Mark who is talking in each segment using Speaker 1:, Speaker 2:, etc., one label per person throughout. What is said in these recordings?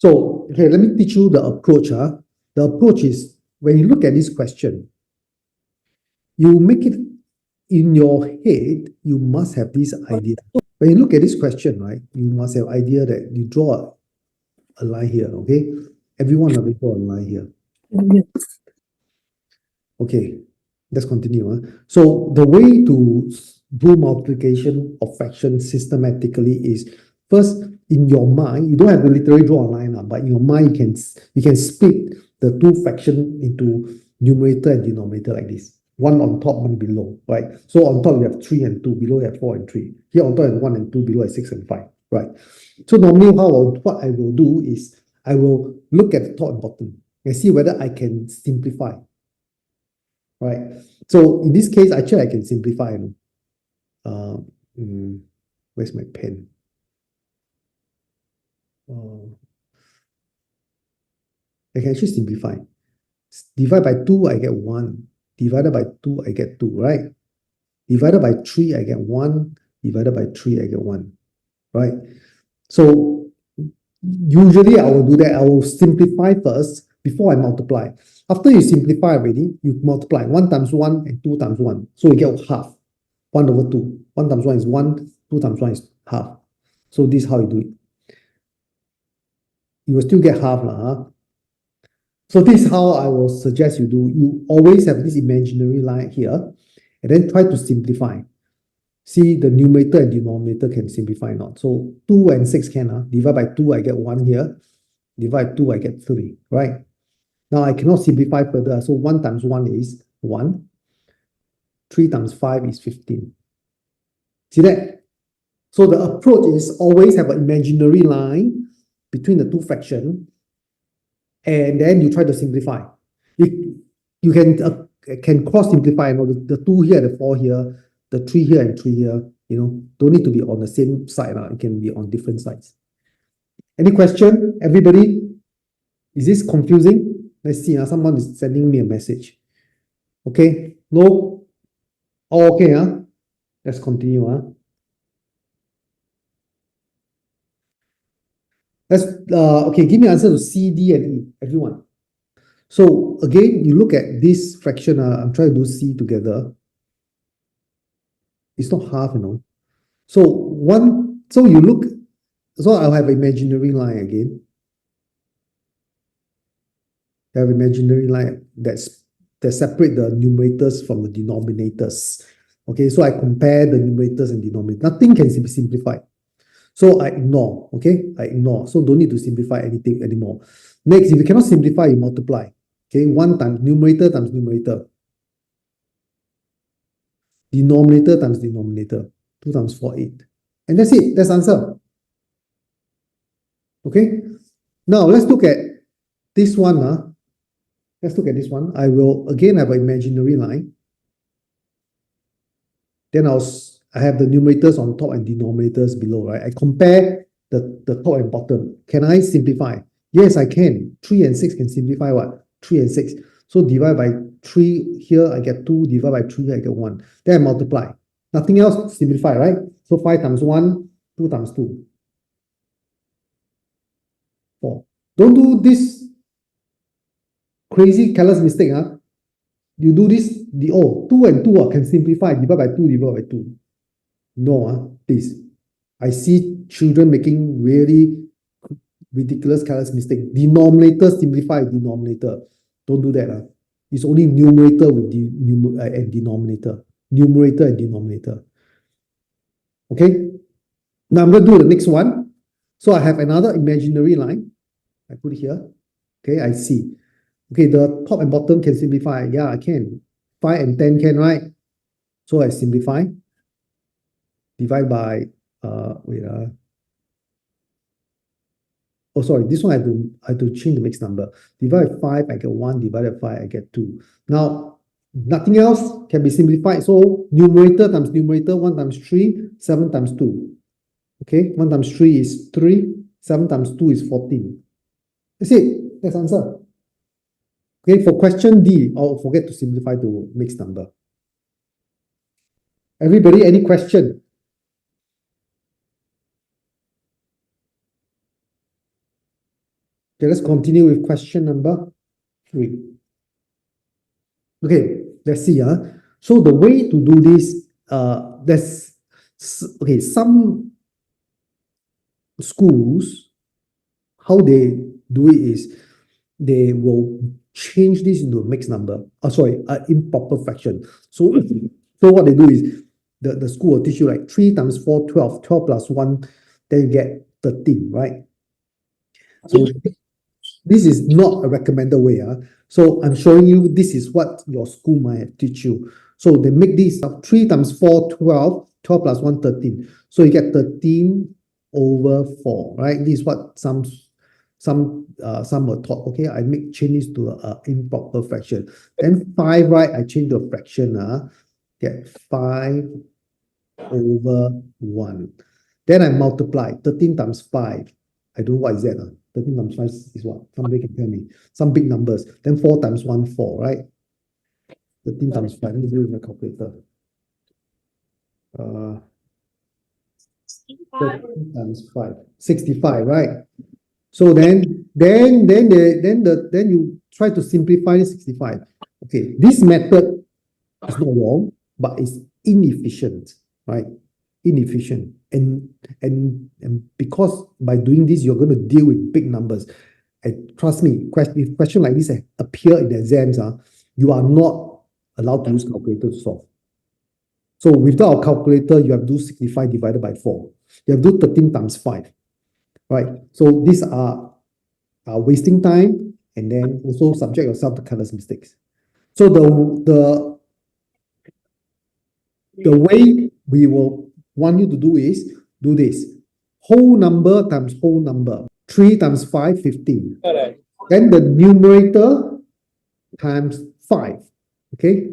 Speaker 1: So, okay, let me teach you the approach. The approach is when you look at this question, you make it in your head, you must have this idea. When you look at this question, right, you must have idea that you draw a line here, okay? Everyone will draw a line here. Okay, let's continue. So the way to do multiplication of fractions systematically is first in your mind, you don't have to literally draw a line, but in your mind you can split the two fractions into numerator and denominator like this. One on top, one below, right? So on top you have 3 and 2, below you have 4 and 3. Here on top is 1 and 2, below is 6 and 5, right? So normally what I will do is I will look at the top and bottom and see whether I can simplify. Right. So in this case, actually, I can simplify. Where's my pen? I can actually simplify. Divide by 2, I get 1. Divided by 2, I get 2, right? Divided by 3, I get 1. Divided by 3, I get 1, right? So usually I will do that. I will simplify first before I multiply. After you simplify already, you multiply 1 times 1 and 2 times 1. So you get half. 1 over 2. 1 times 1 is 1. 2 times 1 is half. So this is how you do it. You will still get half. So this is how I will suggest you do. You always have this imaginary line here. And then try to simplify. See, the numerator and denominator can simplify or not. So 2 and 6 can. Divide by 2, I get 1 here. Divide by 2, I get 3. Right? Now I cannot simplify further. So 1 times 1 is 1. 3 times 5 is 15. See that? So the approach is always have an imaginary line between the two fractions, and then you try to simplify. You can cross simplify. The 2 here, the 4 here, the 3 here and 3 here. Don't need to be on the same side. It can be on different sides. Any question, everybody? Is this confusing? Let's see. Someone is sending me a message. Okay? No? Oh, okay. Let's continue. Okay, give me answer to C, D, and E, everyone. So again, you look at this fraction. I'm trying to do C together. It's not half, So you look. So I'll have imaginary line again. I have imaginary line that separate the numerators from the denominators. Okay, so I compare the numerators and denominators. Nothing can be simplified. So I ignore, okay? I ignore. So don't need to simplify anything anymore. Next, if you cannot simplify, you multiply. Okay, 1 times numerator times numerator. Denominator times denominator. 2 times 4, 8. And that's it. That's the answer. Okay? Now, let's look at this one. Let's look at this one. I will, again, have an imaginary line. Then I have the numerators on top and denominators below, right? I compare the top and bottom. Can I simplify? Yes, I can. 3 and 6 can simplify what? 3 and 6. So divide by 3 here, I get 2. Divide by 3 here, I get 1. Then I multiply. Nothing else, simplify, right? So 5 times 1, 2 times 2. 4. Don't do this crazy careless mistake. You do this, 2 and 2 can simplify. Divide by 2, divide by 2. No, please. I see children making really ridiculous careless mistake. Denominator, simplify denominator. Don't do that. It's only numerator with and denominator. Numerator and denominator. Okay? Now I'm going to do the next one. So I have another imaginary line. I put it here. Okay, I see. Okay, the top and bottom can simplify. Yeah, I can. 5 and 10 can, right? So I simplify. Divide by, oh, sorry, this one I have to change the mixed number. Divide by 5, I get 1. Divided by 5, I get 2. Now, nothing else can be simplified. So numerator times numerator, 1 times 3, 7 times 2. Okay, 1 times 3 is 3. 7 times 2 is 14. That's it. That's the answer. Okay, for question D, I'll forget to simplify to mixed number. Everybody, any question? Okay, let's continue with question number 3. Okay, let's see. So the way to do this, okay, some schools, how they do it is they will change this into a mixed number. Sorry, improper fraction. So, so what they do is the school will teach you like 3 times 4, 12, 12 plus 1, then you get 13, right? So this is not a recommended way. So I'm showing you this is what your school might have teach you. So they make this 3 times 4, 12, 12 plus 1, 13. So you get 13 over 4, right? This is what some were taught. Okay, I make changes to a improper fraction. Then 5, right? I change to a fraction. Get 5 over 1. Then I multiply 13 times 5. I don't know what is that. 13 times 5 is what? Somebody can tell me. Some big numbers. Then 4 times 1, 4, right? 13 times 5. Let me do it with my calculator. 13 times 5. 65, right? So then you try to simplify this 65. Okay, this method is not wrong, but it's inefficient, right? Inefficient. And because by doing this, you're going to deal with big numbers. And trust me, if question like this appear in the exams, you are not allowed to use calculator to solve. So without a calculator, you have to do 65 divided by 4. You have to do 13 times 5, right? So these are wasting time, and then also subject yourself to careless mistakes. So the way we will want you to do is do this. Whole number times whole number. 3 times 5, 15.
Speaker 2: Correct.
Speaker 1: Then the numerator times 5. Okay?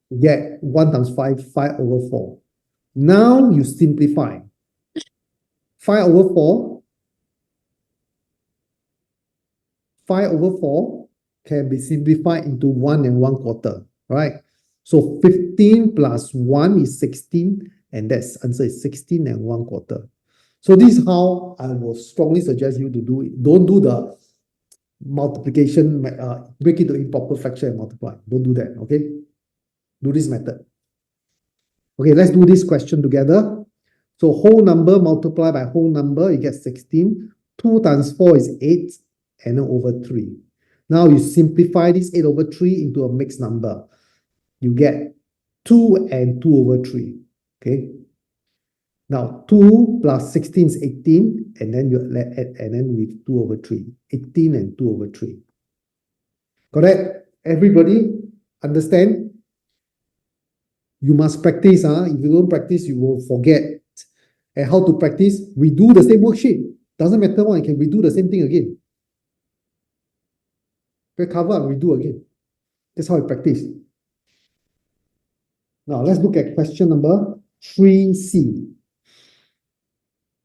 Speaker 1: You get 1 times 5, 5 over 4. Now you simplify. 5 over 4. 5 over 4 can be simplified into 1 and 1/4, right? So 15 plus 1 is 16, and that's answer is 16 and 1/4. So this is how I will strongly suggest you to do it. Don't do the multiplication, break it to improper fraction and multiply. Don't do that, okay? Do this method. Okay, let's do this question together. So whole number multiplied by whole number, you get 16. 2 times 4 is 8, and then over 3. Now you simplify this 8 over 3 into a mixed number. You get 2 and 2 over 3. Okay. Now 2 plus 16 is 18, and then with 2 over 3. 18 and 2 over 3. Correct? Everybody understand? You must practice. If you don't practice, you will forget. And how to practice? We do the same worksheet. Doesn't matter what, you can redo the same thing again. Cover and redo again. That's how I practice. Now let's look at question number 3C.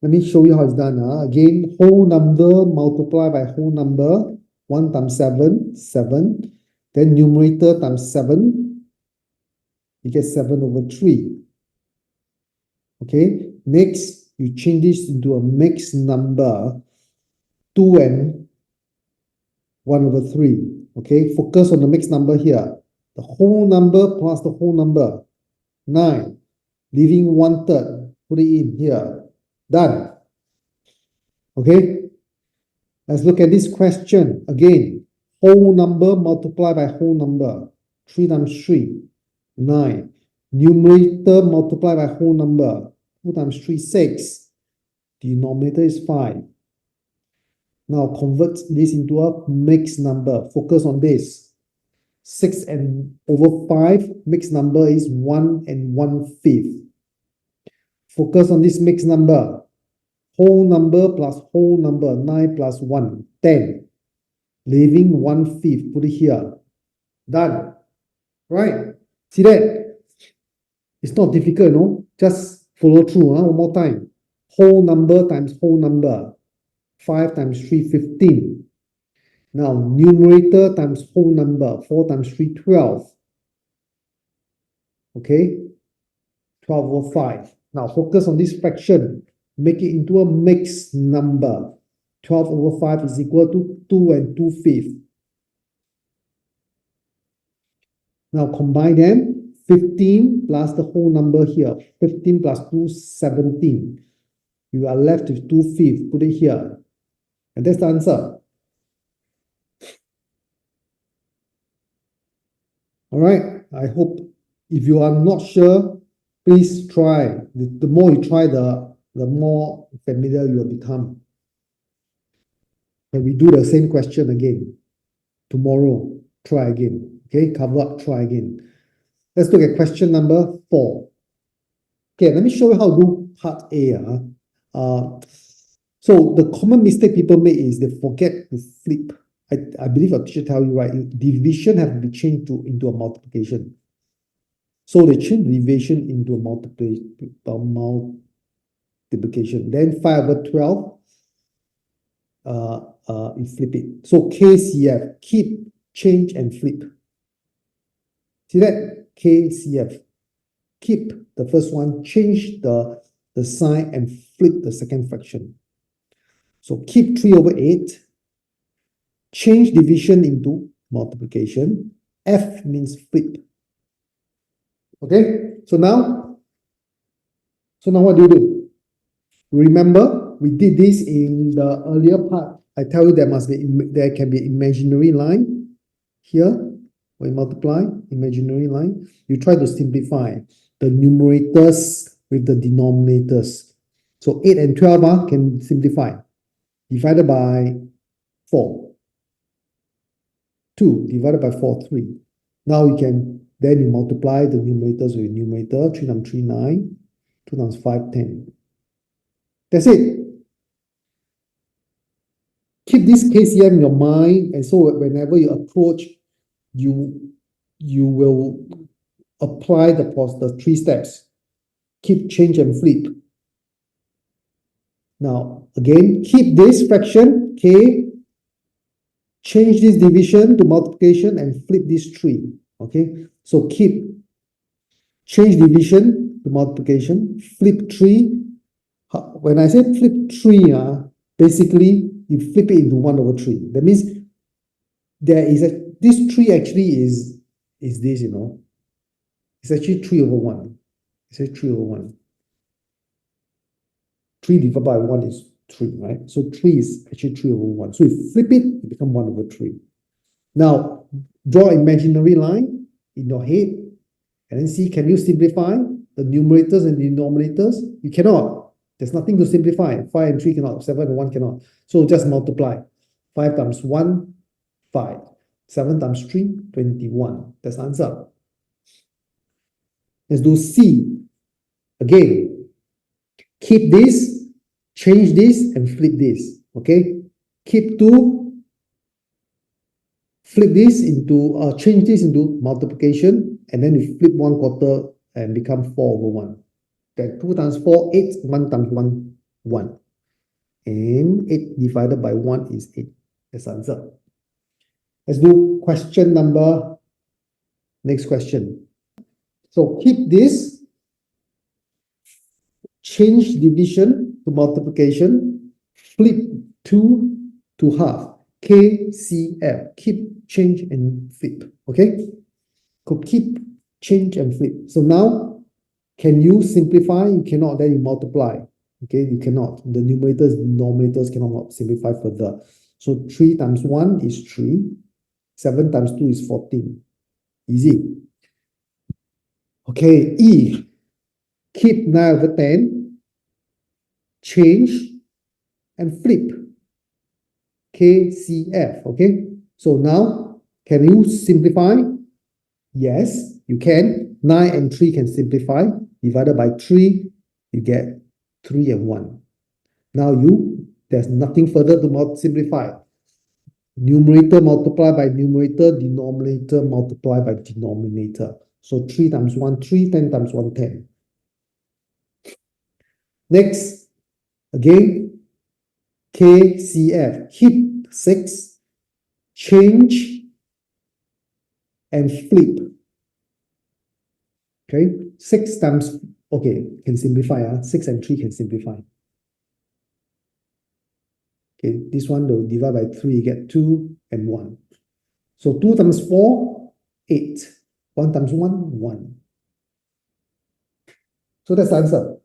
Speaker 1: Let me show you how it's done. Again, whole number multiplied by whole number. 1 times 7, 7. Then numerator times 7. You get 7 over 3. Okay. Next, you change this into a mixed number. 2 and 1 over 3. Okay. Focus on the mixed number here. The whole number plus the whole number. 9. Leaving 1/3. Put it in here. Done. Okay. Let's look at this question again. Whole number multiplied by whole number. 3 times 3. 9. Numerator multiplied by whole number. 2 times 3, 6. Denominator is 5. Now convert this into a mixed number. Focus on this. 6 and over 5. Mixed number is 1 and 1/5. Focus on this mixed number. Whole number plus whole number. 9 plus 1, 10. Leaving 1/5. Put it here. Done. Right? See that? It's not difficult, no? Just follow through. One more time. Whole number times whole number. 5 times 3, 15. Now, numerator times whole number. 4 times 3, 12. Okay? 12 over 5. Now, focus on this fraction. Make it into a mixed number. 12 over 5 is equal to 2 and 2/5. Now combine them, 15 plus the whole number here, 15 plus 2, 17. You are left with 2/5, put it here. And that's the answer. All right, I hope if you are not sure, please try. The more you try, the more familiar you will become. And we do the same question again. Tomorrow, try again. Okay, cover up, try again. Let's look at question number 4. Okay, let me show you how to do part A. So the common mistake people make is they forget to flip. I believe our teacher tell you, right, division have to be changed into a multiplication. So they change division into a multiplication. Then 5 over 12, you flip it. So KCF, keep, change, and flip. See that? KCF. Keep the first one, change the sign, and flip the second fraction. So keep 3 over 8, change division into multiplication. F means flip. Okay, so now what do you do? Remember, we did this in the earlier part. I tell you there can be imaginary line here. When you multiply, imaginary line, you try to simplify the numerators with the denominators. So 8 and 12 can simplify. Divided by 4. 2 divided by 4, 3. Now then you multiply the numerators with numerator. 3 times 3, 9. 2 times 5, 10. That's it. Keep this KCM in your mind, and so whenever you approach, you will apply the 3 steps. Keep, change, and flip. Now, again, keep this fraction, K, change this division to multiplication, and flip this 3. Okay, so keep, change division to multiplication, flip 3. When I say flip 3, basically you flip it into 1 over 3. That means this 3 actually is this, it's actually 3 over 1. It's actually 3 over 1. 3 divided by 1 is 3, right? So 3 is actually 3 over 1. So you flip it, it becomes 1 over 3. Now, draw an imaginary line in your head and then see, can you simplify the numerators and denominators? You cannot. There's nothing to simplify. 5 and 3 cannot. 7 and 1 cannot. So just multiply. 5 times 1, 5. 7 times 3, 21. That's the answer. Let's do C. Again, keep this, change this, and flip this. Okay? Keep 2, flip this into, change this into multiplication, and then you flip 1/4 and become 4 over 1. Then 2 times 4, 8. 1 times 1, 1. And 8 divided by 1 is 8. That's the answer. Let's do question next question. So keep this, change division to multiplication, flip 2 to half. KCF, keep, change, and flip. Okay? So keep, change, and flip. So now, can you simplify? You cannot, then you multiply. Okay, you cannot. The numerators, denominators cannot simplify further. So 3 times 1 is 3. 7 times 2 is 14. Easy. Okay, E. Keep 9 over 10. Change and flip. KCF. Okay, so now, can you simplify? Yes, you can. 9 and 3 can simplify. Divided by 3, you get 3 and 1. Now there's nothing further to simplify. Numerator multiply by numerator, denominator multiply by denominator. So 3 times 1, 3, 10 times 1, 10. Next, again, KCF, keep 6, change, and flip. Okay, 6 times, okay, can simplify. 6 and 3 can simplify. Okay, this one will divide by 3, you get 2 and 1. So 2 times 4, 8. 1 times 1, 1. So that's the answer.